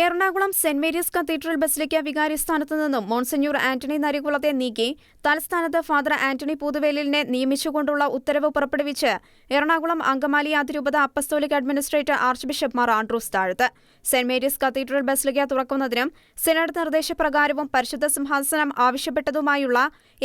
Ernakulam saint Mary's cathedral basilica വികാരി സ്ഥാനത്തു നിന്നും മോൺസിഞ്ഞൂർ ആന്റണി നരികുളത്തെ നീക്കി തൽസ്ഥാനത്ത് ഫാദർ ആന്റണി പൂതുവേലിലിനെ നിയമിച്ചുകൊണ്ടുള്ള ഉത്തരവ് പുറപ്പെടുവിച്ച് എറണാകുളം അങ്കമാലി അതിരൂപത apostolic administrator archbishop Mar Andrews Thazhath Saint Mary's cathedral basilica തുറക്കുന്നതിനും സിനഡ് നിർദ്ദേശപ്രകാരവും പരിശുദ്ധ സിംഹാസനം ആവശ്യപ്പെട്ടതുമായുള്ള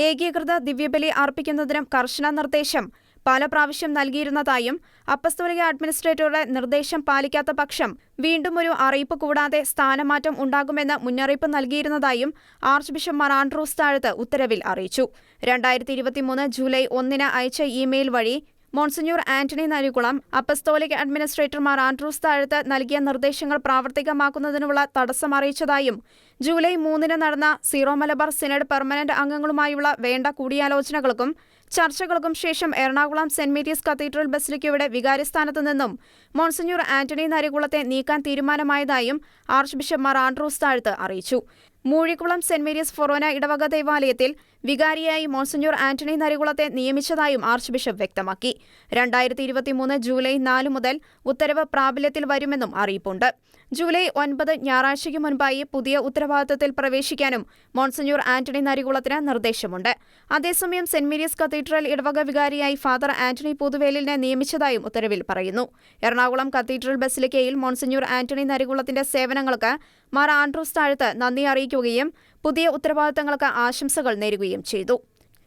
ഏകീകൃത ദിവ്യബലി അർപ്പിക്കുന്നതിനും കർശന നിർദ്ദേശം പല പ്രാവശ്യം നൽകിയിരുന്നതായും അപ്പസ്തോലിക അഡ്മിനിസ്ട്രേറ്ററുടെ നിർദ്ദേശം പാലിക്കാത്ത പക്ഷം വീണ്ടും ഒരു അറിയിപ്പ് കൂടാതെ സ്ഥാനമാറ്റം ഉണ്ടാകുമെന്ന് മുന്നറിയിപ്പ് നൽകിയിരുന്നതായും ആർച്ച് ബിഷപ്പ് മാർ ആൻഡ്രൂസ് താഴത്ത് ഉത്തരവിൽ അറിയിച്ചു. 2023 ജൂലൈ 1 അയച്ച ഇമെയിൽ വഴി Monsignor Antony Narikulam apostolic administrator Mar Andrews Thazhath നൽകിയ നിർദ്ദേശങ്ങൾ പ്രാവർത്തികമാക്കുന്നതിനുള്ള തടസ്സം അറിയിച്ചതായും ജൂലൈ 3 നടന്ന സീറോ മലബാർ സിനഡ് പെർമനന്റ് അംഗങ്ങളുമായുള്ള വേണ്ട കൂടിയാലോചനകൾക്കും ചർച്ചകൾക്കും ശേഷം എറണാകുളം സെന്റ് മേരീസ് കത്തീഡ്രൽ ബസിലിക്കയുടെ വികാരിസ്ഥാനത്തു നിന്നും മോൺസിഞ്ഞൂർ ആന്റണി നരികുളത്തെ നീക്കാൻ തീരുമാനമായതായും ആർച്ച് ബിഷപ്പ് മാർ ആൻഡ്രൂസ് താഴത്ത് അറിയിച്ചു. മൂഴിക്കുളം സെന്റ് മേരീസ് ഫൊറോന ഇടവക ദേവാലയത്തിൽ വികാരിയായി മോൺസിഞ്ഞൂർ ആന്റണി നരികുളത്തെ നിയമിച്ചതായും ആർച്ച് ബിഷപ്പ് വ്യക്തമാക്കി. 2023 ജൂലൈ 4 മുതൽ ഉത്തരവ് പ്രാബല്യത്തിൽ വരുമെന്നും അറിയിപ്പുണ്ട്. ജൂലൈ 9 ഞായറാഴ്ചയ്ക്ക് മുൻപായി പുതിയ ഉത്തരവാദിത്തത്തിൽ പ്രവേശിക്കാനും മോൺസിഞ്ഞൂർ ആന്റണി നരികുളത്തിന് നിർദ്ദേശമുണ്ട്. അതേസമയം സെന്റ് മേരീസ് കത്തീഡ്രൽ ഇടവക വികാരിയായി ഫാദർ ആന്റണി പൂതുവേലിലിനെ നിയമിച്ചതായും ഉത്തരവിൽ പറയുന്നു. എറണാകുളം കത്തീഡ്രൽ ബസിലിക്കയിൽ മോൺസിഞ്ഞൂർ ആന്റണി നരികുളത്തിന്റെ സേവനങ്ങൾക്ക് മാർ ആൻഡ്രൂസ് താഴത്ത് നന്ദി അറിയിക്കുകയും പുതിയ ഉത്തരവാദിത്തങ്ങൾക്ക് ആശംസകൾ നേരുകയും ചെയ്തു.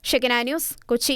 Shekinah news, Kochi.